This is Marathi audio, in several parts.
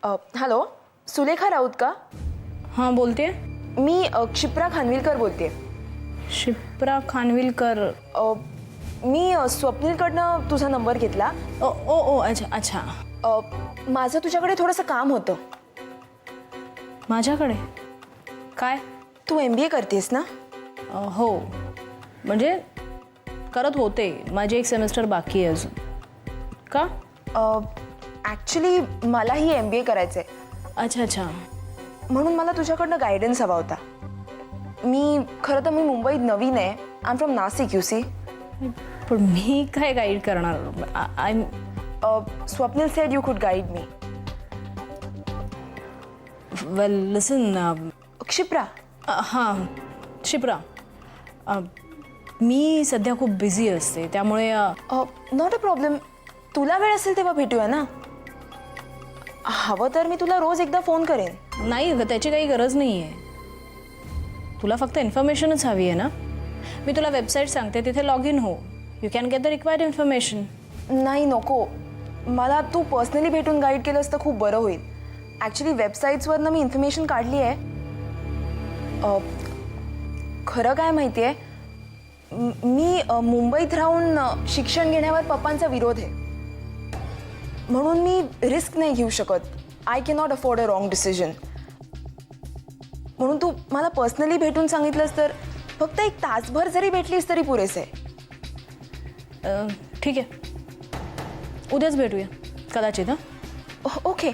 हॅलो, सुलेखा राऊत का? हां बोलते. मी क्षिप्रा खानविलकर बोलते. शिप्रा खानविलकर. मी स्वप्नीलकडनं तुझा नंबर घेतला. ओ ओ ओ अच्छा अच्छा. माझं तुझ्याकडे थोडंसं काम होतं. माझ्याकडे काय? तू MBA करतेस ना? हो, म्हणजे करत होते. माझी एक सेमेस्टर बाकी आहे अजून. का? ॲक्च्युली मलाही MBA करायचं आहे. अच्छा अच्छा. म्हणून मला तुझ्याकडनं गायडन्स हवा होता. खरं तर मी मुंबईत नवीन आहे. I am from Nashik, you see. पण मी काय गाईड करणार? Swapnil said you could guide me. Well listen. Kshipra. हां शिप्रा, मी सध्या खूप बिझी असते त्यामुळे नॉट अ प्रॉब्लेम. तुला वेळ असेल तेव्हा भेटूया ना. हवं तर मी तुला रोज एकदा फोन करेन. नाही अगं, त्याची काही गरज नाही आहे. तुला फक्त इन्फॉर्मेशनच हवी आहे ना. मी तुला वेबसाईट सांगते, तिथे लॉग इन हो. You can get the required information. नाही नको. मला तू पर्सनली भेटून गाईड केलंस तर खूप बरं होईल. ॲक्च्युली वेबसाईट्सवरनं मी इन्फॉर्मेशन काढली आहे. खरं काय माहिती आहे, मी मुंबईत राहून शिक्षण घेण्यावर पप्पांचा विरोध आहे. म्हणून मी रिस्क नाही घेऊ शकत. I cannot afford a wrong decision. म्हणून तू मला पर्सनली भेटून सांगितलंस तर फक्त एक तासभर जरी भेटलीस तरी पुरेसे आहे. ठीक आहे, उद्याच भेटूया कदाचित. ओके.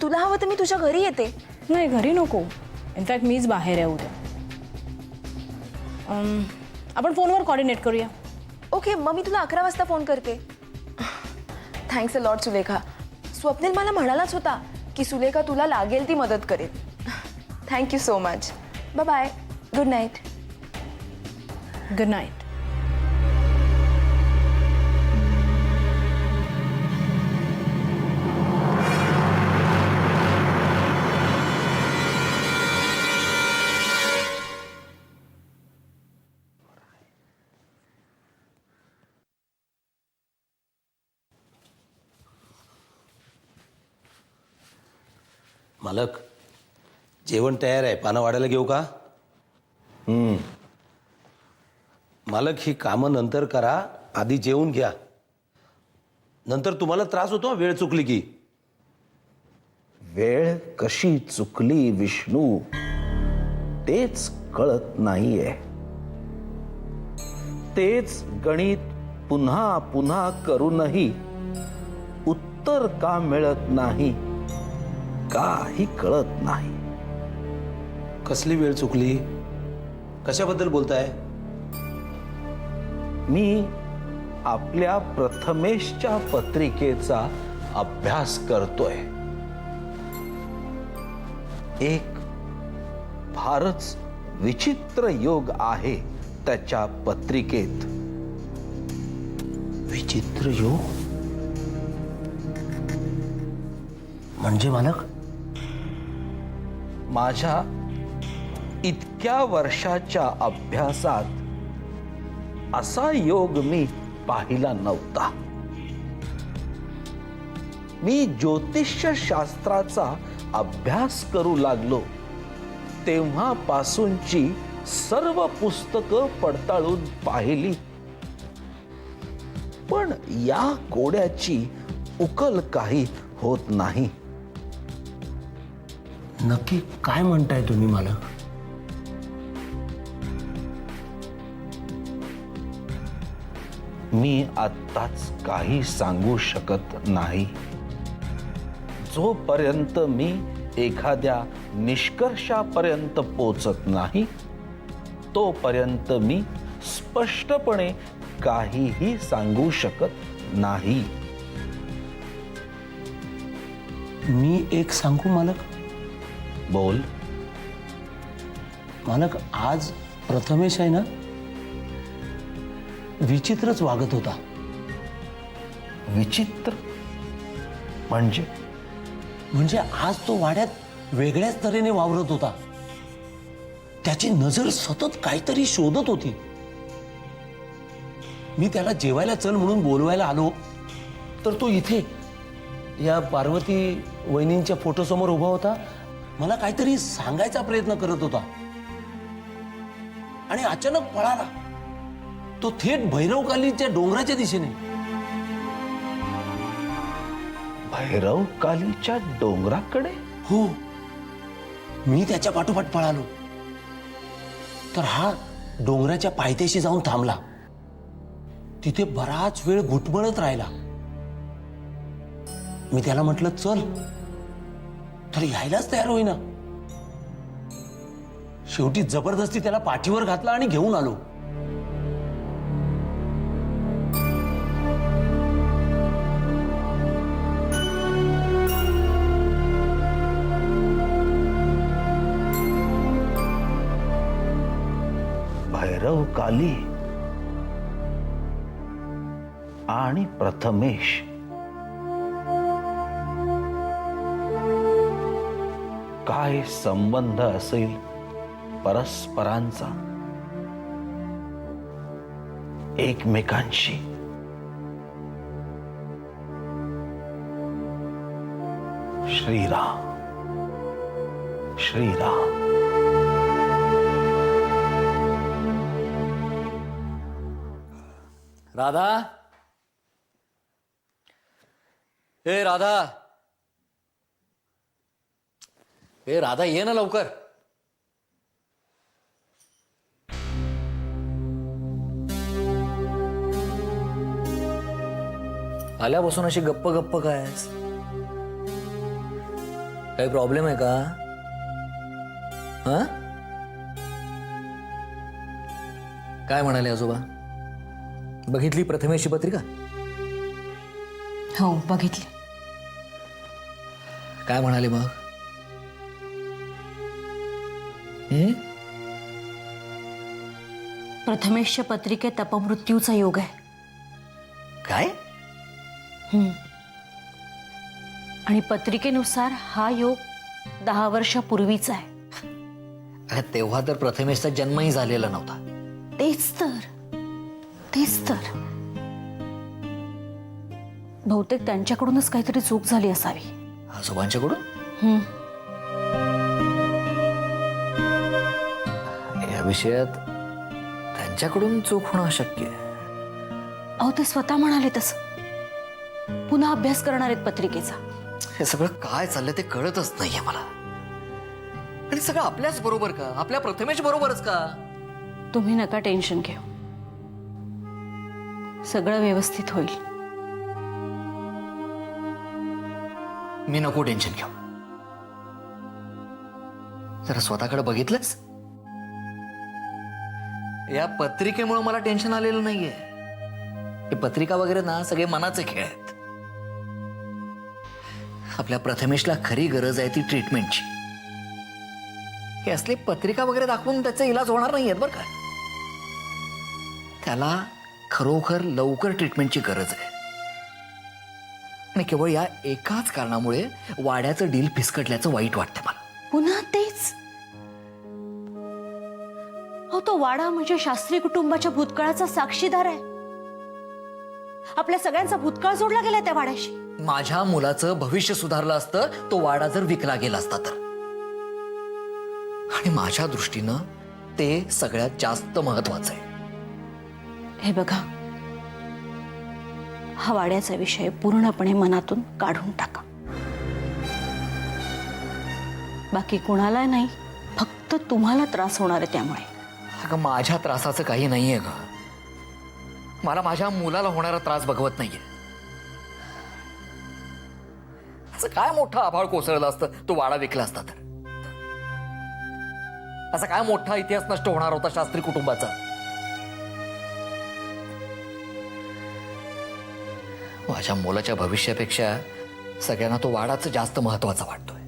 तुला हवं तर मी तुझ्या घरी येते. नाही, घरी नको. इनफॅक्ट मीच बाहेर आहे उद्या. आपण फोनवर कॉर्डिनेट करूया. ओके, मग मी तुला 11 वाजता फोन करते. Thanks a lot Sulekha. Swapnil मला म्हणालाच होता की सुलेखा तुला लागेल ती मदत करेल. Thank you so much. Bye bye. Good night. Good night. मालक, जेवण तयार आहे. पानं वाढायला घेऊ का? मालक, ही कामं नंतर करा, आधी जेवून घ्या. नंतर तुम्हाला त्रास होतो वेळ चुकली की. वेळ कशी चुकली विष्णू तेच कळत नाहीये. तेच गणित पुन्हा पुन्हा करूनही उत्तर का मिळत नाही काही कळत नाही. कसली वेळ चुकली? कशाबद्दल बोलताय? मी आपल्या प्रथमेशच्या पत्रिकेचा अभ्यास करतोय. एक फारच विचित्र योग आहे त्याच्या पत्रिकेत. विचित्र योग म्हणजे मालक? माझ्या इतक्या वर्षाच्या अभ्यासात असा योग मी पाहिला नव्हता. मी ज्योतिष्य शास्त्राचा अभ्यास करू लागलो तेव्हापासूनची सर्व पुस्तकं पडताळून पाहिली, पण या कोड्याची उकल काही होत नाही. नक्की काय म्हणताय तुम्ही मालक? मी आत्ताच काही सांगू शकत नाही. जोपर्यंत मी एखाद्या निष्कर्षापर्यंत पोचत नाही तोपर्यंत मी स्पष्टपणे काहीही सांगू शकत नाही. मी एक सांगू मालक? बोल. मालक, आज प्रथमेश आहे ना, विचित्रच वागत होता. विचित्र म्हणजे? म्हणजे आज तो वाड्यात वेगळ्याच तऱ्हेने वावरत होता. त्याची नजर सतत काहीतरी शोधत होती. मी त्याला जेवायला चल म्हणून बोलवायला आलो तर तो इथे या पार्वती वहिनींच्या फोटोसमोर उभा होता, मला काहीतरी सांगायचा प्रयत्न करत होता आणि अचानक पळाला. तो थेट भैरवकालीच्या डोंगराच्या दिशेने. भैरव कालीच्या डोंगराकडे? हो, मी त्याच्या पाठोपाठ पळालो तर हा डोंगराच्या पायथ्याशी जाऊन थांबला. तिथे बराच वेळ घुटमळत राहिला. मी त्याला म्हटलं चल, तर यायलाच तयार होईना. शेवटी जबरदस्ती त्याला पाठीवर घातला आणि घेऊन आलो. भैरव काली आणि प्रथमेश काय संबंध असेल परस्परांचा एकमेकांशी? श्रीराम श्रीराम. राधा, ए राधा, ए राधा, ये ना लवकर. आल्यापासून अशी गप्प गप्प काय? काही प्रॉब्लेम आहे का? हा, काय म्हणाले आजोबा? बघितली प्रथमेशची पत्रिका? हो, बघितली. काय म्हणाले मग? प्रथमेशच्या पत्रिकेत अपमृत्यूचा योग आहे. काय? आणि पत्रिकेनुसार हा योग 10 वर्षापूर्वीचा आहे. अरे तेव्हा तर प्रथमेशचा जन्मही झालेला नव्हता. तेच तर बहुतेक त्यांच्याकडूनच काहीतरी चूक झाली असावी. आजोबांच्याकडून? या विषयात त्यांच्याकडून चूक होणं अशक्य आहे. अहो, ते स्वतः म्हणाले तसं. पुन्हा अभ्यास करणार आहेत पत्रिकेचा. हे सगळं काय चाललंय ते कळतच नाहीये मला. आणि सगळं आपल्याच बरोबर का? आपल्या प्रथमेश बरोबरच का? तुम्ही नका टेन्शन घेऊ, सगळं व्यवस्थित होईल. मी नको टेन्शन घेऊ. जरा स्वतःकडे बघितलंस? या पत्रिकेमुळे मला टेन्शन आलेलं नाहीये. हे पत्रिका वगैरे ना सगळे मनाचे खेळ आहेत. आपल्या प्रथमेशला खरी गरज आहे ती ट्रीटमेंटची. हे असले पत्रिका वगैरे दाखवून त्याचा इलाज होणार नाहीयेत बरं का. त्याला खरोखर लवकर ट्रीटमेंटची गरज आहे. आणि केवळ या एकाच कारणामुळे वाड्याचं डील फिसकटल्याचं वाईट वाटतं मला. पुन्हा तेच. अहो, तो वाडा म्हणजे शास्त्री कुटुंबाच्या भूतकाळाचा साक्षीदार आहे. आपल्या सगळ्यांचा भूतकाळ जोडला गेला त्या वाड्याशी. माझ्या मुलाचं भविष्य सुधारलं असतं तो वाडा जर विकला गेला असता तर. आणि माझ्या दृष्टीनं ते सगळ्यात जास्त महत्वाचं आहे. हे बघा, हा वाड्याचा विषय पूर्णपणे मनातून काढून टाका. बाकी कुणाला नाही, फक्त तुम्हाला त्रास होणार आहे त्यामुळे. अगं, माझ्या त्रासाचं काही नाहीये ग. मला माझ्या मुलाला होणारा त्रास बघवत नाहीये. असं काय मोठा आभाळ कोसळलं असतं तो वाडा विकला असता तर? असा काय मोठा इतिहास नष्ट होणार होता शास्त्री कुटुंबाचा? माझ्या मुलाच्या भविष्यापेक्षा सगळ्यांना तो वाडाच जास्त महत्वाचा वाटतोय.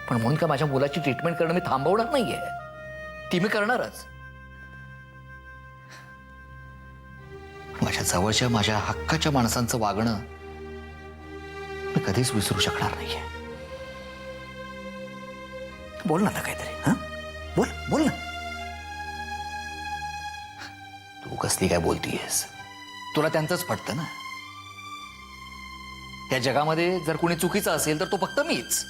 पण म्हणून का माझ्या मुलाची ट्रीटमेंट करणं मी थांबवणार नाहीये. ती मी करणारच. माझ्या जवळच्या माझ्या हक्काच्या माणसांचं वागणं मी कधीच विसरू शकणार नाहीये. बोल ना काहीतरी. हा, बोल बोल ना. तू कसली काय बोलतीयस? तुला त्यांचंच पटतं ना. या जगामध्ये जर कोणी चुकीचं असेल तर तो फक्त मीच.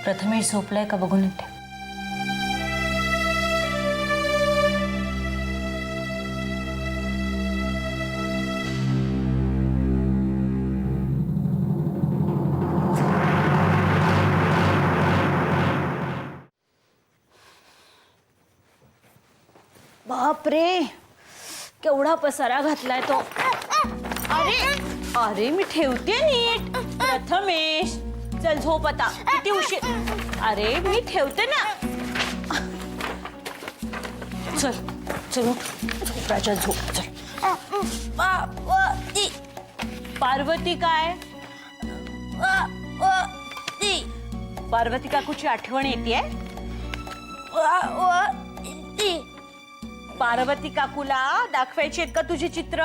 प्रथमेश झोपलाय का बघून येते. बापरे, केवढा पसारा घातलाय तो. अरे अरे मी ठेवते नीट. प्रथमेश चल झोप आता, किती उशीर. अरे मी ठेवते ना. चल चल उठ. झोप राजा झोप. चल. पार्वती काय? पार्वती काकूची आठवण येते. पार्वती काकूला दाखवायची आहेत का तुझी चित्र?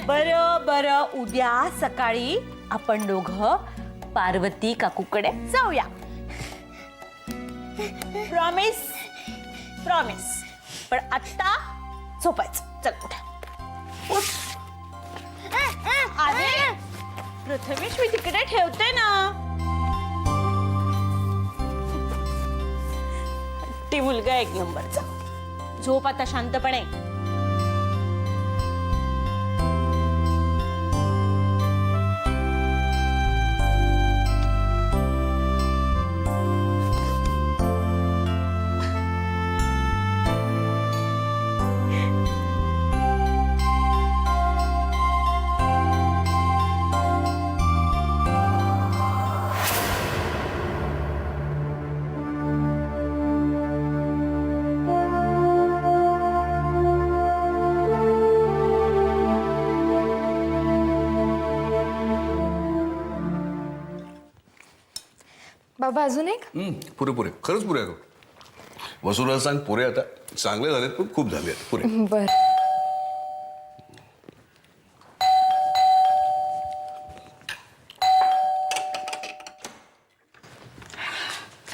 बरं बरं, उद्या सकाळी आपण दोघं पार्वती काकूकडे जाऊया. प्रॉमिस? प्रॉमिस. पण आत्ता झोपायचं. चल उठ. उठ. अरे प्रथमेश, मी तिकडे ठेवते ना. ती मुलगा एक नंबरचा. झोप आता शांतपणे. बाबा अजून एक. पुरे खरंच पुरे आहे. वसुला सांग पुरे आता चांगले झालेत पण खूप झाले आहेत पुरे. बर.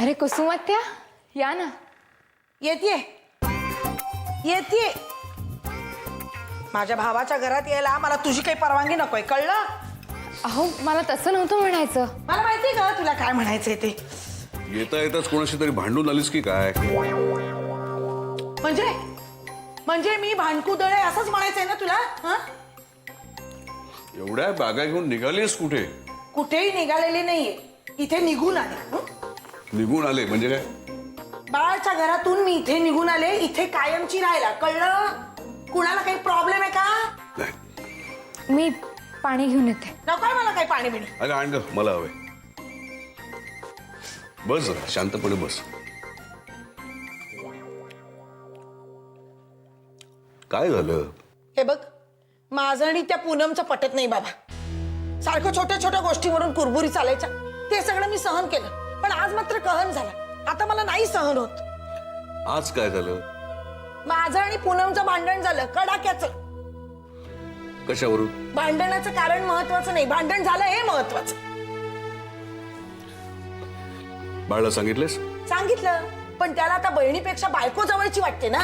अरे कुसुमात्या या ना. येते येते. माझ्या भावाच्या घरात यायला मला तुझी काही परवानगी नकोय, कळलं? अहो मला तसं नव्हतं म्हणायचं. मला माहितीये का तुला काय म्हणायचंय ते. येता येताच कोणाशी तरी भांडून आलीस की काय? म्हणजे म्हणजे मी भांडकुदळ आहे असंच म्हणायचंय ना तुला? हं? एवढ्या बागा घेऊन निघालीस कुठे? कुठेही निघालेली नाहीये, इथे निघून आले. हं? निघून आले म्हणजे काय? बाळाच्या घरातून मी इथे निघून आले, इथे कायमची राहायला, कळलं? कुणाला काही प्रॉब्लेम आहे का? नाही. मी पाणी घेऊन येते. नकोय मला काही पाणी बिणी. अरे आण ग, मला हवंय. बस जरा शांतपणे बस. काय झालं? हे बघ, माझं आणि त्या पूनमचं पटत नाही बाबा. सारखं छोट्या छोट्या गोष्टीवरून कुरबुरी चालायच्या, ते सगळं मी सहन केलं, पण आज मात्र कहन झाला. आता मला नाही सहन होत. आज काय झालं? माझं आणि पूनमचं भांडण झालं, कडाक्याचं. कशावरून? भांडणाचं कारण महत्वाचं नाही, भांडण झालं हे महत्वाचं. बाळाला सांगितलेस? सांगितलं, पण त्याला आता बहिणीपेक्षा बायको जवळची वाटते ना.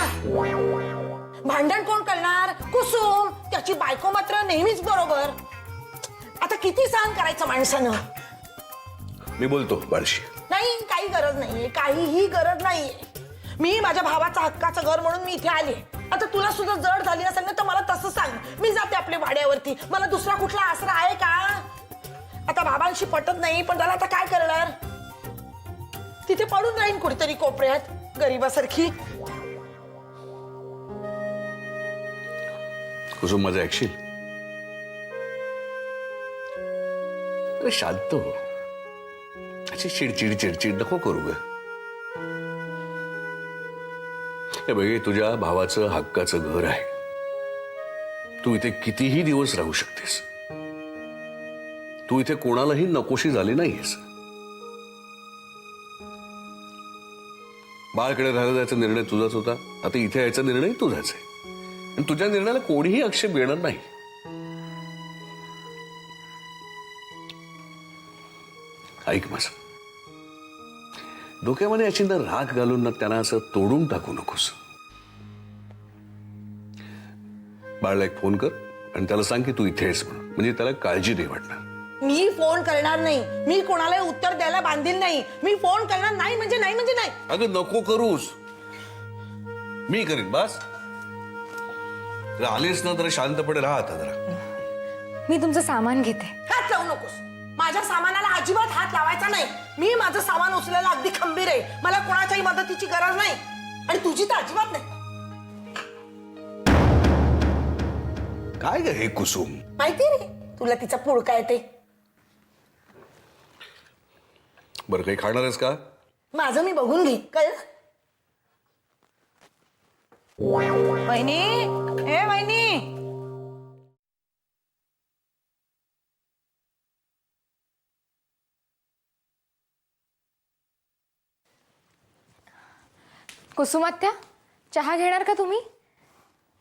भांडण कोण करणार? कुसुम. त्याची बायको मात्र नेहमीच बरोबर. आता किती सहन करायचं माणसानं? मी बोलतो बाळशी. नाही, काही गरज नाहीये, काहीही गरज नाहीये. मी माझ्या भावाचा हक्काचं घर म्हणून मी इथे आले. आता तुला सुद्धा जड झाली असेल ना तर मला तसं सांग, मी जाते आपल्या भाड्यावरती. मला दुसरा कुठला आसरा आहे का? आता बाबांशी पटत नाही, पण त्याला आता काय करणार? तिथे पडून राहीन कुठेतरी कोपऱ्यात गरीबासारखी. कुसुम माझं ऐकशील? अरे शांत हो. अशी चिडचिड चिडचिड नको करू ग. हे बघ, तुझ्या भावाचं हक्काचं घर आहे. तू इथे कितीही दिवस राहू शकतेस. तू इथे कोणालाही नकोशी झाली नाहीयेस. बाळकडे राहायला जायचा निर्णय तुझाच होता, आता इथे यायचा निर्णय तुझाच आहे. आणि तुझ्या निर्णयाला कोणीही आक्षेप येणार नाही. ऐक माझं, डोक्यामध्ये अशी ना राख घालून ना त्यांना असं तोडून टाकू नकोस. बाळाला एक फोन कर आणि त्याला सांग की तू इथे आहेस म्हणून, म्हणजे त्याला काळजी नाही वाटणार. मी फोन करणार नाही. मी कोणाला उत्तर द्यायला बांधील नाही. मी फोन करणार नाही म्हणजे नाही म्हणजे नाही. अगं नको करूस, मी करीन. बस आलीस ना तर शांतपणे राहा आता जरा. मी तुमचं सामान घेते. हात लावू नकोस. माझ्या सामानाला अजिबात हात लावायचा नाही. मी माझं सामान उचलायला अगदी खंबीर आहे. मला कोणाच्याही मदतीची गरज नाही आणि तुझी तर अजिबात नाही. काय ग हे कुसुम? माहिती रे तुला तिचा पुळका आहे ते. बरं काही खाणार आहेस का? माझं मी बघून घेईन. कळलं? वहिनी, ए वहिनी. कुसुमात्या, चहा घेणार का तुम्ही?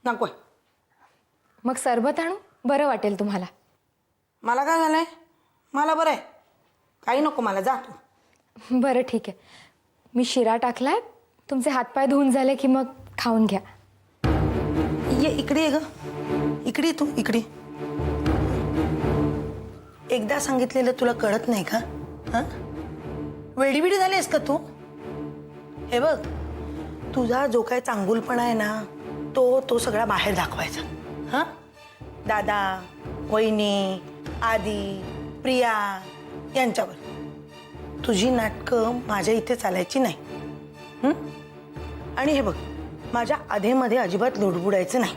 नकोय. मग सरबत आणू, बरं वाटेल तुम्हाला. मला काय झालंय? मला बरं आहे. काही नको मला. जा तू. बरं ठीक आहे. मी शिरा टाकलाय. तुमचे हातपाय धुवून झाले की मग खाऊन घ्या. ये इकडे ये ग. इकडे तू इकडे. एकदा सांगितलेलं तुला कळत नाही का? हा, वेडीबिडी झालीस का तू? हे बघ, तुझा जो काही चांगुलपणा आहे ना तो सगळा बाहेर दाखवायचा. हा, दादा, वहिनी, आदी, प्रिया यांच्यावर तुझी नाटकं माझ्या इथे चालायची नाही. आणि हे बघ, माझ्या आधेमध्ये अजिबात लुडबुडायचं नाही.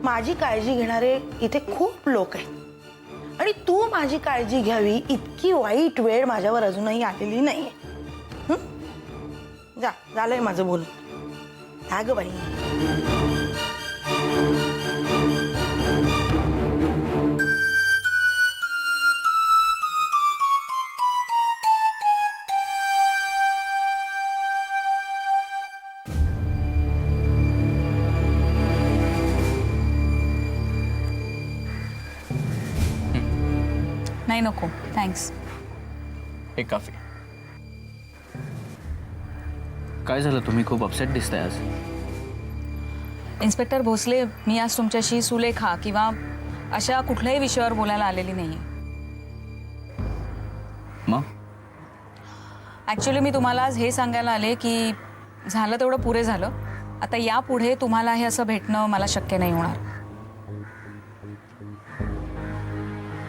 माझी काळजी घेणारे इथे खूप लोक आहेत आणि तू माझी काळजी घ्यावी इतकी वाईट वेळ माझ्यावर अजूनही आलेली नाहीये. जा, झालंय माझं बोलून. जा ग बाई. नाही नको, थँक्स. एक कॉफी. काय झालं, तुम्ही खूप अपसेट दिसताय आज. इन्स्पेक्टर भोसले, मी आज तुमच्याशी सुलेखा किंवा अशा कुठल्याही विषयावर बोलायला आलेली नाही. मग ॲक्च्युली मी तुम्हाला आज हे सांगायला आले की झालं तेवढं पुरे झालं. आता यापुढे तुम्हाला हे असं भेटणं मला शक्य नाही होणार.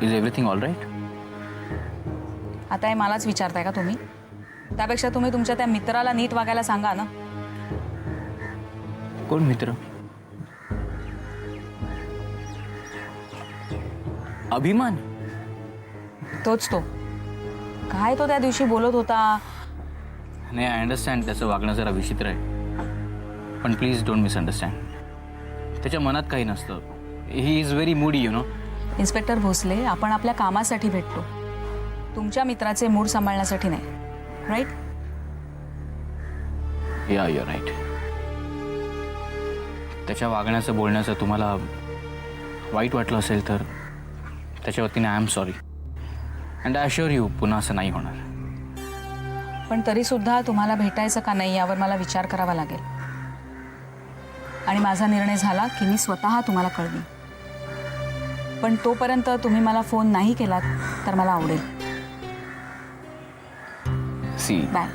Is everything all right? आता हे मलाच विचारताय का तुम्ही? त्यापेक्षा तुम्ही तुमच्या त्या मित्राला नीट वागायला सांगा ना. कोण मित्र? अभिमान? तोच तो. काय तो त्या दिवशी बोलत होता. नाही, आय अंडरस्टँड त्याचं वागणं जरा विचित्र आहे, पण प्लीज डोंट मिसअंडरस्टँड. त्याच्या मनात काही नसतं. He is very moody, you know. Inspector Bhosale, आपण आपल्या कामासाठी भेटतो, तुमच्या मित्राचे मूड सांभाळण्यासाठी नाही. राईट? या, यू राईट. त्याच्या वागण्याचं बोलण्याचं तुम्हाला वाईट वाटलं असेल तर त्याच्या वतीने I am sorry and I assure you पुन्हा असं नाही होणार. पण तरीसुद्धा तुम्हाला भेटायचं का नाही यावर मला विचार करावा लागेल. आणि माझा निर्णय झाला की मी स्वतः तुम्हाला कळवीन. पण तोपर्यंत तुम्ही मला फोन नाही केलात तर मला आवडेल. See, bye.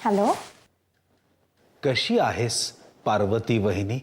हॅलो. कशी आहेस पार्वती वहिनी?